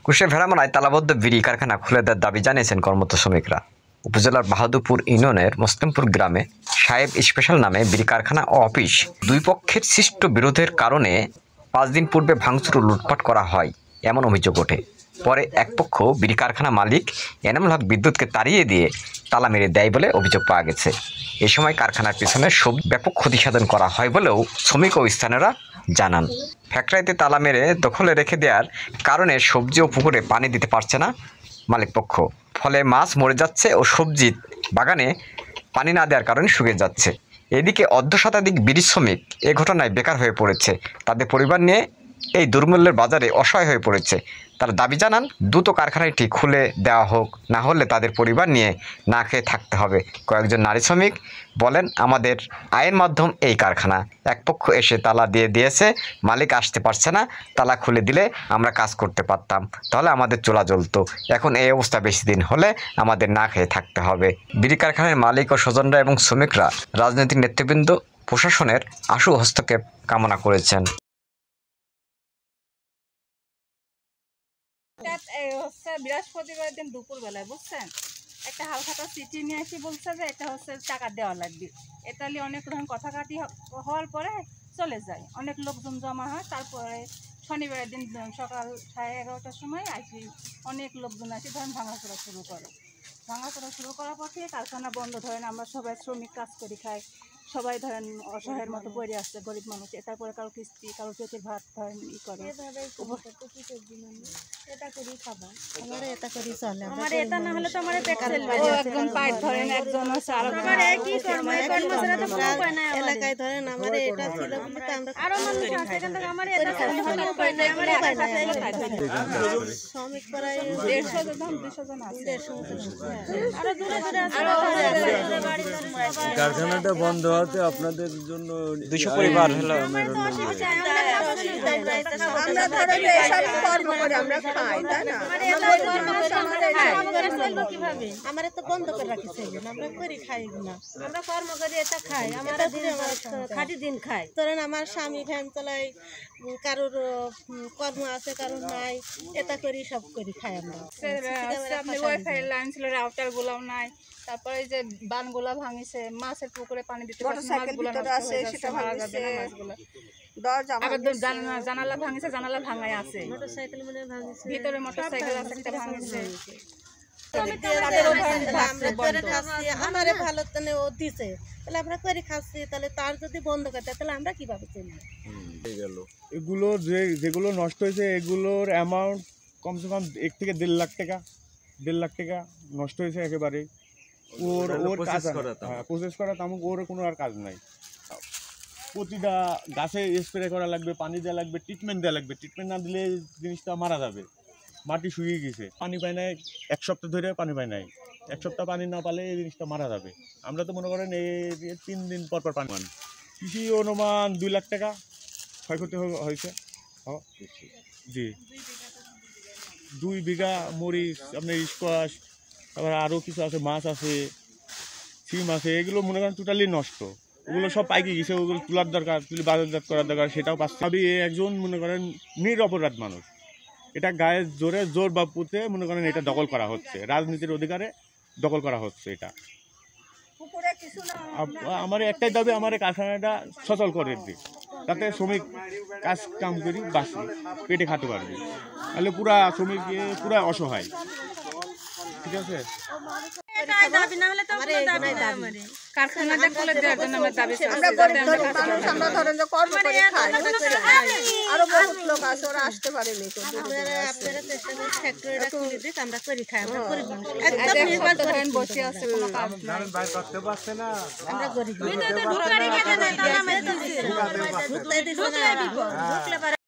কুষ্টিয়া ভেড়ামারায় তালাবদ্ধ বিড়ি কারখানা খুলে দেওয়ার দাবি জানিয়েছেন কর্মরত শ্রমিকরা। উপজেলার বাহাদুরপুর ইউনিয়নের মসলিমপুর গ্রামে সাহেব স্পেশাল নামে বিড়ি কারখানা ও অফিস দুই পক্ষের সৃষ্ট বিরোধের কারণে 5 দিন পূর্বে ভাঙচুর ও লুটপাট করা হয় এমন অভিযোগ ওঠে। পরে এক পক্ষ বিড়ি কারখানা মালিক এনামুল হক বিদ্যুৎকে তাড়িয়ে দিয়ে তালা মেরে দেয় বলে অভিযোগ পাওয়া গেছে। এ সময় কারখানার পিছনে ব্যাপক ক্ষতিসাধন করা হয় বলেও শ্রমিক ও স্থানীয়রা জানান। ফ্যাক্টরিতে তালা মেরে দখলে রেখে দেওয়ার কারণে সবজি ও পুকুরে পানি দিতে পারছে না মালিকপক্ষ, ফলে মাছ মরে যাচ্ছে ও সবজি বাগানে পানি না দেওয়ার কারণে শুকিয়ে যাচ্ছে। এদিকে অর্ধশতাধিক বিড়ি শ্রমিক এ ঘটনায় বেকার হয়ে পড়েছে। তাদের পরিবার নিয়ে এই দুর্মূল্যের বাজারে অসহায় হয়ে পড়েছে। তারা দাবি জানান দ্রুত কারখানাটি খুলে দেওয়া হোক, না হলে তাদের পরিবার নিয়ে না খেয়ে থাকতে হবে। কয়েকজন নারী শ্রমিক বলেন, আমাদের আয়ের মাধ্যম এই কারখানা, এক পক্ষ এসে তালা দিয়ে দিয়েছে, মালিক আসতে পারছে না, তালা খুলে দিলে আমরা কাজ করতে পারতাম, তাহলে আমাদের চলা চলতো। এখন এই অবস্থা বেশি দিন হলে আমাদের না খেয়ে থাকতে হবে। বিড়ি কারখানার মালিক ও স্বজনরা এবং শ্রমিকরা রাজনৈতিক নেতৃবৃন্দ প্রশাসনের আশু হস্তক্ষেপ কামনা করেছেন। বৃহস্পতিবার দিন দুপুর বেলায় বুঝছেন, একটা হালখাতা চিঠি নিয়ে এসে বলছে যে এটা হচ্ছে টাকা দেওয়া লাগবে। এটা নিয়ে অনেক রকম কথাকাটি হওয়ার পরে চলে যায়, অনেক লোকজন জমা হয়। তারপরে শনিবারের দিন সকাল 11:30টার সময় আসি অনেক লোকজন আসি ধরেন ভাঙাচোরা শুরু করে। ভাঙাচোরা শুরু করার পর থেকে কারখানা বন্ধ। ধরেন আমরা সবাই শ্রমিক কাজ করি, খাই, সবাই ধরেন অসহায়ের মতো পড়ে আসছে, গরিব মানুষ। তারপরে কারো কিস্তি, কারো পেটের ভাত ধরেন ই করে, এটা করি খাবার, আমার এটা করি চলে, আমার এটা না হলে তো আমার পেট চলবে। একজন পাইট ধরেন, একজন হচ্ছে আর কি করবে, কর্মচারী তো কোনো উপায় নাই এলাকায়। ধরেন আমার এটা ছিল বলে তো আমরা আরো মানুষ আছে, কিন্তু আমার এটা কোনো উপায় নাই, আমার এটা কাছে শ্রমিক প্রায় 150 জন 200 জন আছে, 150 আরো দূরে দূরে আছে, কারখানাটা বন্ধ হতে আপনাদের জন্য 200 পরিবার হলো। আমরা ধরেন এসব কর্ম করে আমরা খাই, তাই না? আমার তো বন্ধ করে রাখিছে, আমরা করি খাই না, আমরা কর্ম করি এটা খাই, আমরা খাটি দিন খাই। ধরেন আমার স্বামী ভ্যান চালাই, কারোর কর্ম আছে কারোর নাই, এটা করি সব করি খাই আমরা। আপনি ওয়াইফাই লাইন ছিল, রাউটার গুলাও নাই, তারপরে যে বানগুলা ভাঙিছে, মাছের পুকুরে পানি দিতে জানালা ভাঙিছে, জানালা ভাঙাই আছে, মোটরসাইকেল মনে ভাঙিছে, ভিতরে মোটরসাইকেল আছে একটা ভাঙিছে। আমারে ভালো তাহলে ও দিছে, তাহলে আমরা করে খাচ্ছি, তাহলে তার যদি বন্ধ করতে তাহলে আমরা কিভাবে চলবো? এগুলো যেগুলো নষ্ট হয়েছে এগুলোর অ্যামাউন্ট কমসে কম 1 থেকে 1.5 লাখ টাকা, 1.5 লাখ টাকা নষ্ট হয়েছে একেবারে। ওর কাজ প্রসেস করা তেমন ওর কোনো আর কাজ নাই। প্রতিটা গাছে স্প্রে করা লাগবে, পানি দেওয়া লাগবে, ট্রিটমেন্ট দেওয়া লাগবে। ট্রিটমেন্ট না দিলে জিনিসটা মারা যাবে। মাটি শুকিয়ে গেছে, পানি পায় নাই, 1 সপ্তাহ ধরে পানি পায় নাই। 1 সপ্তাহ পানি না পালে এই জিনিসটা মারা যাবে। আমরা তো মনে করেন এই 3 দিন পর পর পানি পান। কৃষি অনুমান 2 লাখ টাকা ক্ষয়ক্ষতি হয়েছে। জি, 2 বিঘা মরিচ, আপনার স্কোয়াশ, তারপরে আরও কিছু আছে, মাছ আছে, সিম আছে, এগুলো মনে করেন টোটালি নষ্ট। ওগুলো সব পাইকে গেছে, ওগুলো তোলার দরকার, তুলে বাজারজাত করার দরকার, সেটাও পাচ্ছে। আমি একজন মনে করেন নিরপরাধ মানুষ, এটা গায়ের জোরে জোর বা পুঁতে মনে করেন এটা দখল করা হচ্ছে, রাজনীতির অধিকারে দখল করা হচ্ছে। এটা আমার একটাই দাবি, আমার কারখানাটা সচল করে দিই, তাতে শ্রমিক কাজ কাম করি বাঁচি, পেটে খাতে পারবে। তাহলে পুরা শ্রমিক পুরা অসহায়। ঠিক আছে, কারখানাটা খুলে দেওয়ার জন্য আমরা দাবি আরো বহুত লোক আছে, ওরা আসতে পারেনি, আমরা করি খাই, আমরা বসে আছে, কোনো কাজ নাই, আমরা গরিব।